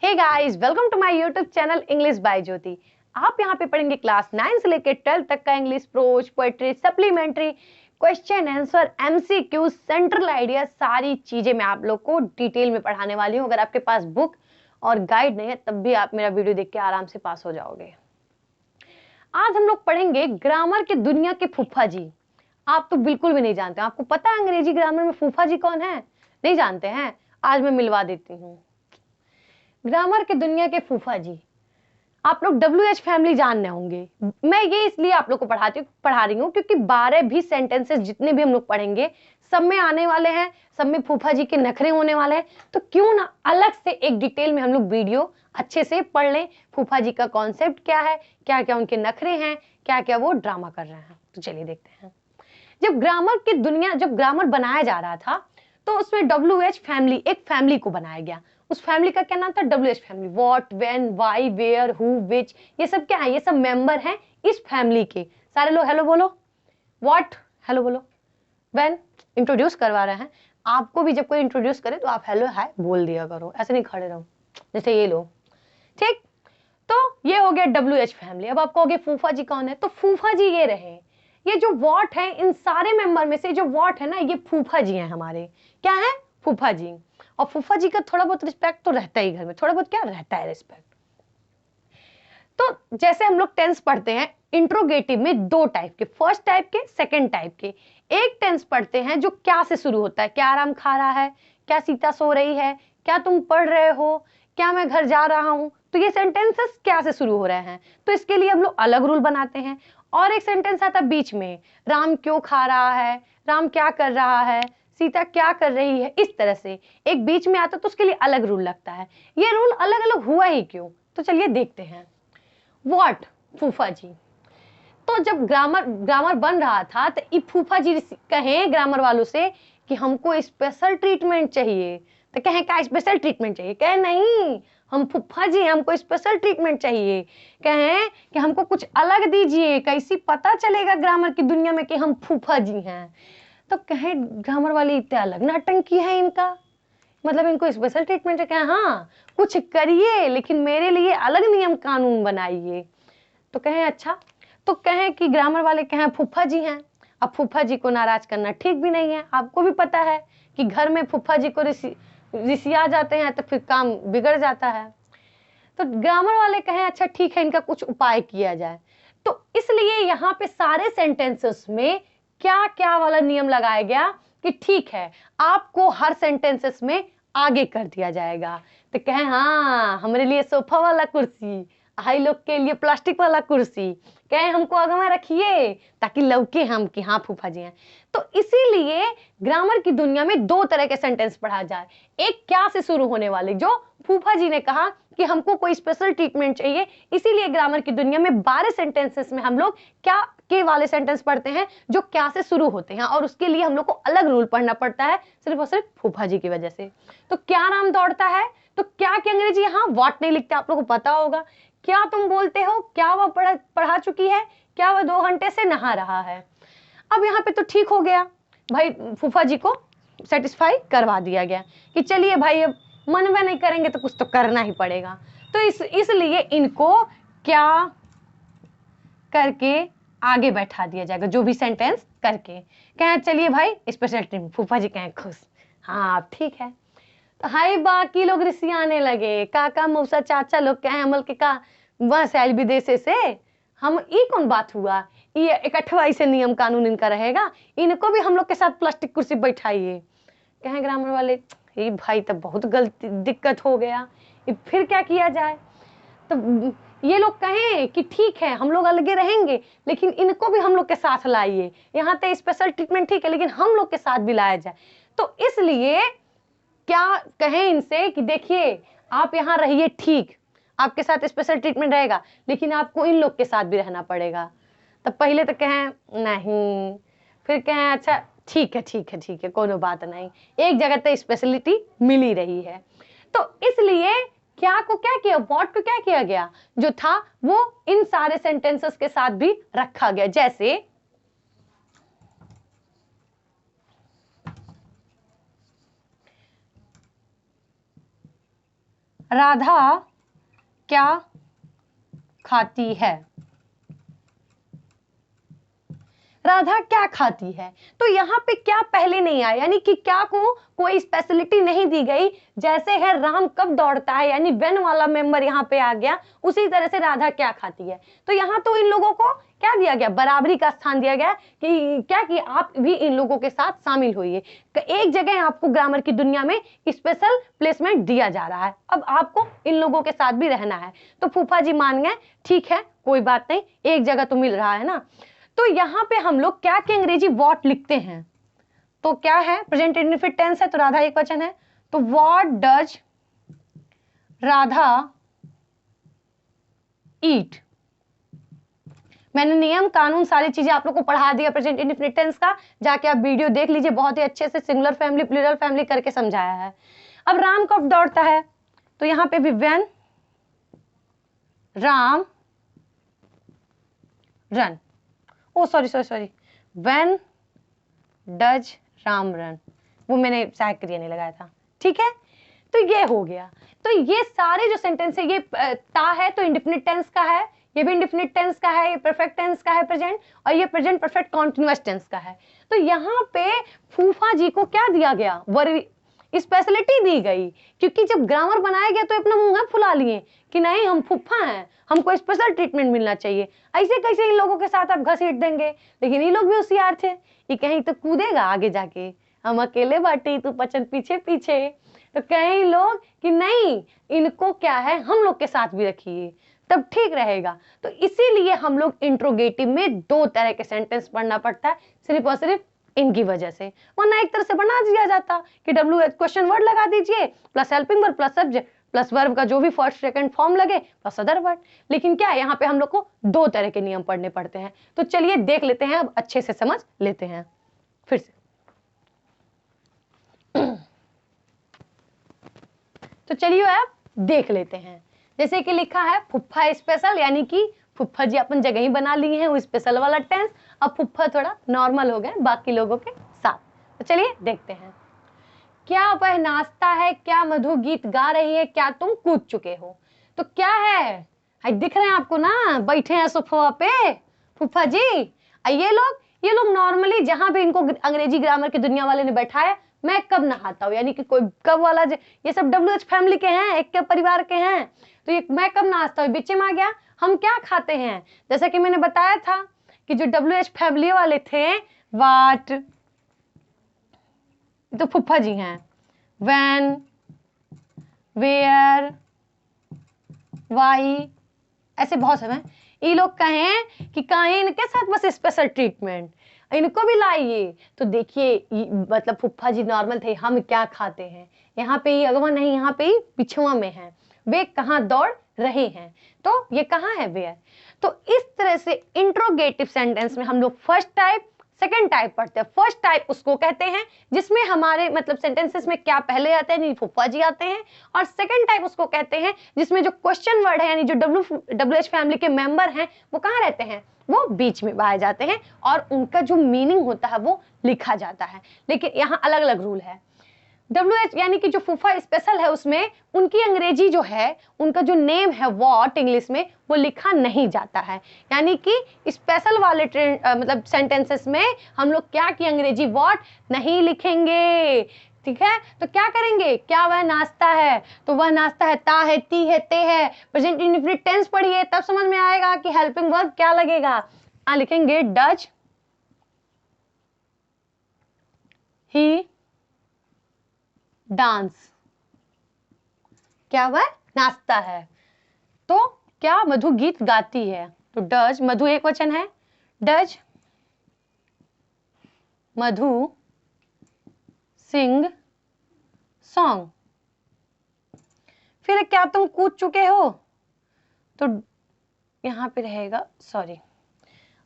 Hey guys, welcome to my YouTube channel English by Jyoti. आप यहाँ पे पढ़ेंगे क्लास 9 से लेकर 12 तक का English, prose, poetry, supplementary, question answer, MCQ, central idea, सारी चीजें मैं आप लोग को डिटेल में पढ़ाने वाली हूँ। अगर आपके पास बुक और गाइड नहीं है तब भी आप मेरा वीडियो देख के आराम से पास हो जाओगे। आज हम लोग पढ़ेंगे ग्रामर के दुनिया के फूफा जी। आप तो बिल्कुल भी नहीं जानते। आपको पता है अंग्रेजी ग्रामर में फूफा जी कौन है? नहीं जानते हैं? आज मैं मिलवा देती हूँ। ग्रामर के दुनिया के फूफा जी, आप लोग WH फैमिली जानने होंगे। मैं ये इसलिए आप लोग को पढ़ा रही हूँ क्योंकि 12 भी सेंटेंसेस जितने भी हम लोग पढ़ेंगे सब में आने वाले हैं, सब में फूफा जी के नखरे होने वाले हैं। तो क्यों ना अलग से एक डिटेल में हम लोग वीडियो अच्छे से पढ़ लें। फूफा जी का कॉन्सेप्ट क्या है, क्या क्या उनके नखरे हैं, क्या क्या वो ड्रामा कर रहे हैं। तो चलिए देखते हैं। जब ग्रामर बनाया जा रहा था तो उसमें WH फैमिली, एक फैमिली को बनाया गया। उस फैमिली का क्या नाम था? WH family. What, when, why, where, who, which, ये सब क्या है? ये सब मेंबर हैं इस फैमिली के। सारे लोग हेलो बोलो। व्हाट, हेलो बोलो। व्हेन, इंट्रोड्यूस करवा रहे हैं आपको भी। जब कोई इंट्रोड्यूस करे तो आप हेलो हाय बोल दिया करो, ऐसे नहीं खड़े रहो जैसे ये लोग। ठीक, तो ये हो गया WH फैमिली। अब आप कहोगे फूफा जी कौन है? तो फूफा जी ये रहे। ये जो वॉट है, इन सारे मेंबर में से जो वॉट है ना, ये फूफा जी हैं हमारे। क्या है? फूफा जी। और फूफा जी का थोड़ा बहुत रिस्पेक्ट तो रहता ही घर में, थोड़ा बहुत क्या रहता है रिस्पेक्ट। तो जैसे हम लोग टेंस पढ़ते हैं इंट्रोगेटिव में, दो टाइप के, फर्स्ट टाइप के, सेकंड टाइप के। एक टेंस पढ़ते हैं जो क्या से शुरू होता है, क्या आराम खा रहा है, क्या सीता सो रही है, क्या तुम पढ़ रहे हो, क्या मैं घर जा रहा हूं। तो ये सेंटेंसेस क्या से शुरू हो रहे हैं, तो इसके लिए हम लोग अलग रूल बनाते हैं। और एक सेंटेंस आता है बीच में, राम क्यों खा रहा है, राम क्या कर रहा है, सीता क्या कर रही है, इस तरह से एक बीच में आता, तो उसके लिए अलग रूल लगता है। ये रूल अलग अलग हुआ ही क्यों, तो चलिए देखते हैं। व्हाट, फूफा जी। तो जब ग्रामर बन रहा था तो ये फूफा जी कहें ग्रामर वालों से कि हमको स्पेशल ट्रीटमेंट चाहिए। तो कहें क्या स्पेशल ट्रीटमेंट चाहिए? कहे नहीं, हम फूफा जी, हमको स्पेशल ट्रीटमेंट चाहिए। कहें कि हमको कुछ अलग दीजिए, कैसी पता चलेगा ग्रामर की दुनिया में कि हम फूफा जी हैं। तो कहें ग्रामर वाली इतने अलग नाटंकी है इनका, मतलब इनको स्पेशल ट्रीटमेंट है। कहें हाँ कुछ करिए लेकिन मेरे लिए अलग नियम कानून बनाइए। तो कहें अच्छा। तो कहें कि ग्रामर वाले कहें फूफा जी हैं। अब फूफा जी को नाराज करना ठीक भी नहीं है। आपको भी पता है कि घर में फूफा जी को रिसिया जाते हैं तो फिर काम बिगड़ जाता है। तो ग्रामर वाले कहें अच्छा ठीक है, इनका कुछ उपाय किया जाए। तो इसलिए यहाँ पे सारे सेंटेंसेस में क्या क्या वाला नियम लगाया गया कि ठीक है आपको हर सेंटेंसेस में आगे कर दिया जाएगा। तो कहें हाँ हमारे लिए सोफा वाला कुर्सी, हाई लोग के लिए प्लास्टिक वाला कुर्सी, कहें हमको आगे में रखिए ताकि लौके हम कि हाँ फूफा जी हैं। तो इसीलिए ग्रामर की दुनिया में दो तरह के सेंटेंस पढ़ा जाए। एक क्या से शुरू होने वाले, जो फूफा जी ने कहा कि हमको कोई स्पेशल ट्रीटमेंट चाहिए, इसीलिए ग्रामर की दुनिया में 12 सेंटेंसेस में हम लोग क्या के वाले सेंटेंस पढ़ते हैं जो क्या से शुरू होते हैं। और उसके लिए हम लोग को अलग रूल पढ़ना पड़ता है, सिर्फ और सिर्फ फूफा जी की वजह से। तो क्या नाम दौड़ता है, तो क्या की अंग्रेजी यहाँ व्हाट नहीं लिखते, आप लोग को पता होगा। क्या तुम बोलते हो, क्या वह पढ़ा चुकी है, क्या वह 2 घंटे से नहा रहा है। अब यहाँ पे तो ठीक हो गया भाई, फूफा जी को सेटिस्फाई करवा दिया गया कि चलिए भाई अब मन में नहीं करेंगे तो कुछ तो करना ही पड़ेगा। तो इसलिए इनको क्या करके आगे बैठा दिया जाएगा, जो भी सेंटेंस करके। कहें चलिए भाई स्पेशल टीम, फूफा जी कहें खुश, हाँ ठीक है। तो हाई बाकी लोग रिसियाने लगे, काका मौसा चाचा लोग कहें अमल के का वहां से आयल विदेश से, हम ई कौन बात हुआ, ये इकट्ठवाई से नियम कानून इनका रहेगा, इनको भी हम लोग के साथ प्लास्टिक कुर्सी बैठाइए। कहें ग्रामर वाले ये भाई तब बहुत गलती दिक्कत हो गया, ये फिर क्या किया जाए। तो ये लोग कहें कि ठीक है हम लोग अलगे रहेंगे लेकिन इनको भी हम लोग के साथ लाइए, यहाँ पे स्पेशल ट्रीटमेंट ठीक है लेकिन हम लोग के साथ भी लाया जाए। तो इसलिए क्या कहें इनसे कि देखिए आप यहाँ रहिए, ठीक आपके साथ स्पेशल ट्रीटमेंट रहेगा लेकिन आपको इन लोग के साथ भी रहना पड़ेगा। तो पहले तो कहें नहीं, फिर कहें अच्छा ठीक है ठीक है ठीक है कोनो बात नहीं, एक जगह तो स्पेशलिटी मिल ही रही है। तो इसलिए क्या को क्या किया, व्हाट को क्या किया गया, जो था वो इन सारे सेंटेंसेस के साथ भी रखा गया। जैसे राधा क्या खाती है। राधा क्या खाती है, तो यहाँ पे क्या पहले नहीं आया, यानी कि क्या को कोई स्पेशलिटी नहीं दी गई। जैसे है राम कब दौड़ता है, यानी वेन वाला मेंबर यहाँ पे आ गया, उसी तरह से राधा क्या खाती है। तो यहाँ तो इन लोगों को क्या दिया गया, बराबरी का स्थान दिया गया कि क्या कि आप भी इन लोगों के साथ शामिल होइए। एक जगह आपको ग्रामर की दुनिया में स्पेशल प्लेसमेंट दिया जा रहा है, अब आपको इन लोगों के साथ भी रहना है। तो फूफा जी मान गए, ठीक है कोई बात नहीं, एक जगह तो मिल रहा है ना। तो यहाँ पे हम लोग क्या के अंग्रेजी व्हाट लिखते हैं, तो क्या है, प्रेजेंट इंडेफिनिट टेंस है, तो राधा एक वचन है, तो व्हाट डज राधा ईट। मैंने नियम कानून सारी चीजें आप लोग को पढ़ा दिया प्रेजेंट इंडेफिनिट टेंस का, जाके आप वीडियो देख लीजिए, बहुत ही अच्छे से सिंगुलर फैमिली प्लूरल फैमिली करके समझाया है। अब राम कब दौड़ता है, तो यहाँ पे भी when Ram run, oh sorry when does Ram run, वो मैंने सहायक क्रिया नहीं लगाया था, ठीक है। तो ये हो गया। तो ये सारे जो सेंटेंस है, ये ता है तो इंडेफिनिट टेंस का है, ये भी इंडेफिनिट टेंस का है, ये परफेक्ट टेंस का है प्रेजेंट, और ये प्रेजेंट परफेक्ट कॉन्टिन्यूअस टेंस का है। तो यहाँ पे फूफा जी को क्या दिया गया, स्पेशलिटी दी गई, क्योंकि जब ग्रामर बनाया गया तो अपना मुंह फुला लिए कि नहीं हम फूफा हैं, हमको स्पेशल ट्रीटमेंट मिलना चाहिए। ऐसे कैसे इन लोगों के साथ आप घसीट देंगे, लेकिन ये लोग भी होशियार थे, ये कहीं तो कूदेगा आगे जाके, हम अकेले बाटी तू पचन पीछे पीछे। तो कई लोग कि नहीं इनको क्या है, हम लोग के साथ भी रखिए तब ठीक रहेगा। तो इसीलिए हम लोग इंट्रोगेटिव में दो तरह के सेंटेंस पढ़ना पड़ता है, सिर्फ और सिर्फ इनकी वजह से, वरना एक तरह से बना दिया जाता कि WH क्वेश्चन वर्ड लगा दीजिए plus helping verb plus subject plus verb का जो भी फर्स्ट सेकंड फॉर्म लगे प्लस अदर वर्ड। लेकिन क्या यहाँ पे हम लोग को दो तरह के नियम पढ़ने पड़ते हैं। तो चलिए देख लेते हैं, अब अच्छे से समझ लेते हैं फिर से। तो चलिए आप देख लेते हैं, जैसे कि लिखा है फुफ्फा स्पेशल, यानी कि फुफ्फा जी अपन जगह ही बना लिए हैं वो स्पेशल वाला टेंस। अब फुफ्फा थोड़ा नॉर्मल हो गए बाकी लोगों के साथ। तो चलिए देखते हैं, क्या वह नाचता है, क्या मधु गीत गा रही है, क्या तुम कूद चुके हो। तो क्या है, दिख रहे हैं आपको ना, बैठे हैं सोफा पे फुफ्फा जी। ये लोग नॉर्मली जहां भी इनको अंग्रेजी ग्रामर की दुनिया वाले ने बैठाया, मैं कब नहाता हूँ, यानी कि कोई कब वाला, ये सब WH फैमिली के हैं, एक के परिवार के हैं, तो ये मैं कब नाचता हूँ बीच में आ गया। हम क्या खाते हैं, जैसा कि मैंने बताया था कि जो WH फैमिली वाले थे, वाट तो फुफ्फा जी हैं, व्हेन वेयर वाई, ऐसे बहुत समय। ये लोग कहें कि कहें इनके साथ बस स्पेशल ट्रीटमेंट, इनको भी लाइए। तो देखिए मतलब फुफ्फा जी नॉर्मल थे, हम क्या खाते हैं, यहाँ पे ही अगवा नहीं, यहाँ पे ही पिछुआ में है, वे कहाँ दौड़ रहे हैं, तो ये कहाँ है वेयर। तो इस तरह से इंट्रोगेटिव सेंटेंस में हम लोग फर्स्ट टाइप सेकंड टाइप पढ़ते हैं। फर्स्ट टाइप उसको कहते हैं जिसमें हमारे मतलब सेंटेंसेस में क्या पहले आते हैं, यानी फुफ्फा जी आते हैं, और सेकंड टाइप उसको कहते हैं जिसमें जो क्वेश्चन वर्ड है, यानी जो WH फैमिली के मेंबर हैं वो कहाँ रहते हैं, वो बीच में पाए जाते हैं, और उनका जो मीनिंग होता है वो लिखा जाता है। लेकिन यहाँ अलग अलग रूल है। WH यानी कि जो फूफा स्पेशल है उसमें उनकी अंग्रेजी जो है, उनका जो नेम है व्हाट इंग्लिश में, वो लिखा नहीं जाता है। यानी कि स्पेशल वाले मतलब सेंटेंसेस में हम लोग क्या की अंग्रेजी व्हाट नहीं लिखेंगे, ठीक है। तो क्या करेंगे, क्या वह नाचता है, तो वह नाचता है ता है ती है ते है, प्रेजेंट इंडेफिनिट टेंस पढ़िए तब समझ में आएगा कि हेल्पिंग वर्ब क्या लगेगा। लिखेंगे डज ही डांस, क्या वह नाचता है। तो क्या मधु गीत गाती है, तो डज, मधु एक वचन है, डज मधु सिंग सॉन्ग। फिर क्या तुम कूद चुके हो, तो यहां पे रहेगा सॉरी,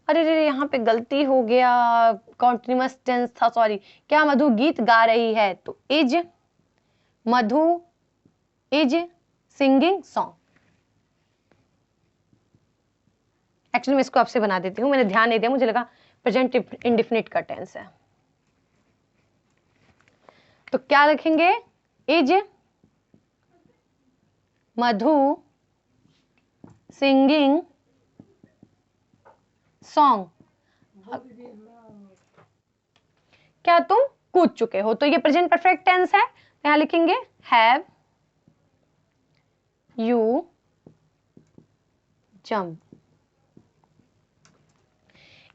अरे रे यहाँ पे गलती हो गया, कॉन्टिन्यूअस टेंस था, सॉरी। क्या मधु गीत गा रही है, तो is Madhu is singing song. Actually मैं इसको आपसे बना देती हूँ, मैंने ध्यान नहीं दिया, मुझे लगा प्रेजेंट इंडेफिनिट का टेंस है। तो क्या लिखेंगे, इज मधु सिंगिंग सॉन्ग, क्या तुम कूद चुके हो, तो ये प्रेजेंट परफेक्ट टेंस है, यहां लिखेंगे हैव यू जंप।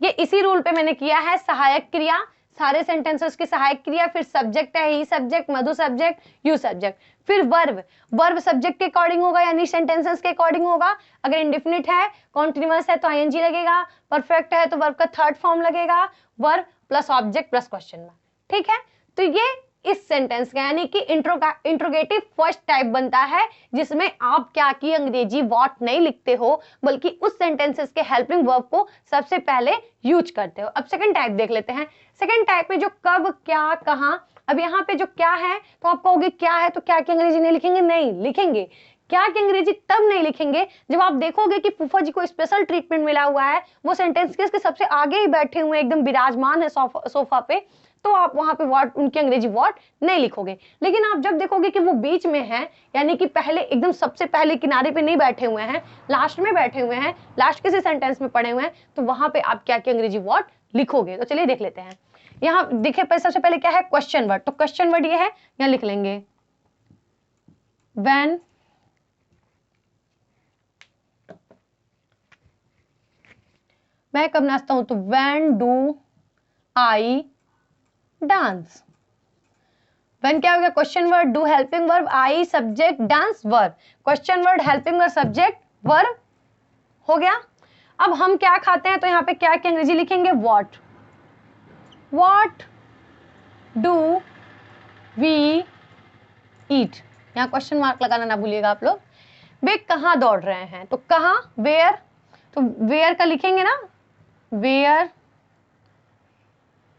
ये इसी रूल पे मैंने किया है, सहायक क्रिया, सारे सेंटेंसेस की सहायक क्रिया, फिर सब्जेक्ट है ही subject, Madhu subject, you subject, फिर वर्ब, वर्ब सब्जेक्ट के अकॉर्डिंग होगा यानी सेंटेंसेस के अकॉर्डिंग होगा। अगर इंडेफिनिट है, कॉन्टिन्यूअस है तो आईएनजी लगेगा, परफेक्ट है तो वर्ब का थर्ड फॉर्म लगेगा, verb plus object plus question mark. ठीक है, तो ये इस सेंटेंस का यानी कि इंट्रोगेटिव फर्स्ट टाइप बनता है, जिसमें आप क्या की अंग्रेजी व्हाट नहीं लिखते हो, बल्कि उस सेंटेंसेस के हेल्पिंग वर्ब को सबसे पहले यूज करते हो। अब सेकंड टाइप देख लेते हैं। सेकंड टाइप में जो कब, क्या, कहां, अब यहाँ पे जो क्या है तो आप कहोगे क्या है तो क्या की अंग्रेजी नहीं लिखेंगे, नहीं लिखेंगे। क्या की अंग्रेजी तब नहीं लिखेंगे जब आप देखोगे कि फूफा जी को स्पेशल ट्रीटमेंट मिला हुआ है, वो सेंटेंस के सबसे आगे ही बैठे हुए एकदम विराजमान है सोफा पे, तो आप वहां पे वर्ड, उनकी अंग्रेजी वर्ड नहीं लिखोगे। लेकिन आप जब देखोगे कि वो बीच में है, यानी कि पहले एकदम सबसे पहले किनारे पे नहीं बैठे हुए हैं, लास्ट में बैठे हुए हैं, लास्ट किसी सेंटेंस में पड़े हुए हैं, तो वहां पे आप क्या की अंग्रेजी वर्ड लिखोगे। तो चलिए देख लेते हैं। यहाँ देखिए सबसे पहले क्या है, क्वेश्चन वर्ड, तो क्वेश्चन वर्ड ये है, यहाँ लिख लेंगे व्हेन मैं कब नाचता हूं, तो when do I dance. When क्या हो गया, question word, do helping verb, I subject, dance verb, question word helping verb subject verb हो गया। अब हम क्या खाते हैं, तो यहाँ पे क्या की अंग्रेजी लिखेंगे, what, what do we eat, यहाँ क्वेश्चन मार्क लगाना ना भूलिएगा आप लोग। वे कहाँ दौड़ रहे हैं, तो कहाँ, वेयर, तो वेयर का लिखेंगे ना, where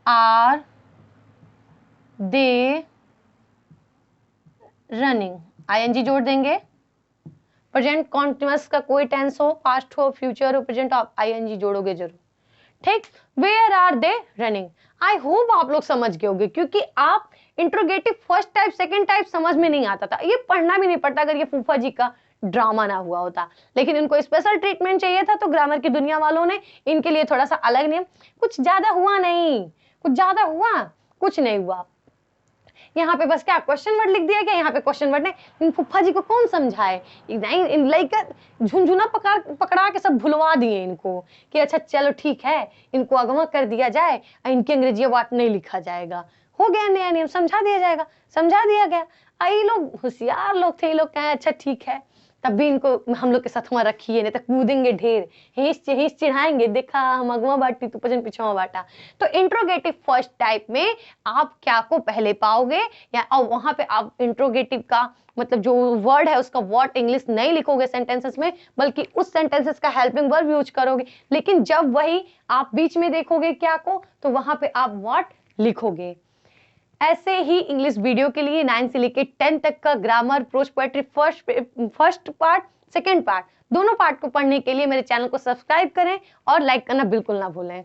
are they running, I N G जोड़ देंगे। प्रेजेंट कॉन्टिन्यूअस का कोई टेंस हो, पास्ट हो, फ्यूचर हो, प्रेजेंट, आप आईएनजी जोड़ोगे जरूर। ठीक, where are they running. I hope आप लोग समझ गए होंगे, क्योंकि आप interrogative first type second type समझ में नहीं आता था, ये पढ़ना भी नहीं पड़ता अगर ये फूफा जी का ड्रामा ना हुआ होता। लेकिन इनको स्पेशल ट्रीटमेंट चाहिए था, तो ग्रामर की दुनिया वालों ने इनके लिए थोड़ा सा अलग नियम, कुछ ज्यादा हुआ नहीं, कुछ ज्यादा हुआ कुछ नहीं हुआ। यहाँ पे बस क्या क्वेश्चन वर्ड लिख दिया गया, यहाँ पे क्वेश्चन वर्ड ने, फुफ्फा जी को कौन समझाए, नहीं लाइक झुनझुना पकड़ा के सब भुलवा दिए इनको कि अच्छा चलो ठीक है, इनको अगवा कर दिया जाए, इनकी अंग्रेजी बात नहीं लिखा जाएगा, हो गया नया नियम, समझा दिया जाएगा, समझा दिया गया। ये लोग होशियार लोग थे, ये लोग कहें अच्छा ठीक है, तब भी इनको हम लोग के साथ वहां रखिए, नहीं तो कूदेंगे ढेर, हिंस चिढ़ाएंगे, देखा हम अगवा बांटी तू पचन पिछवा बांटा। तो इंट्रोगेटिव फर्स्ट टाइप में आप क्या को पहले पाओगे, या और वहां पे आप इंट्रोगेटिव का मतलब जो वर्ड है उसका व्हाट इंग्लिश नहीं लिखोगे सेंटेंसेस में, बल्कि उस सेंटेंसेस का हेल्पिंग वर्ब यूज करोगे। लेकिन जब वही आप बीच में देखोगे क्या को, तो वहां पे आप व्हाट लिखोगे। ऐसे ही इंग्लिश वीडियो के लिए 9 से लेकर 10 तक का grammar, prose, poetry first part, second part, दोनों पार्ट को पढ़ने के लिए मेरे चैनल को सब्सक्राइब करें और लाइक करना बिल्कुल ना भूलें।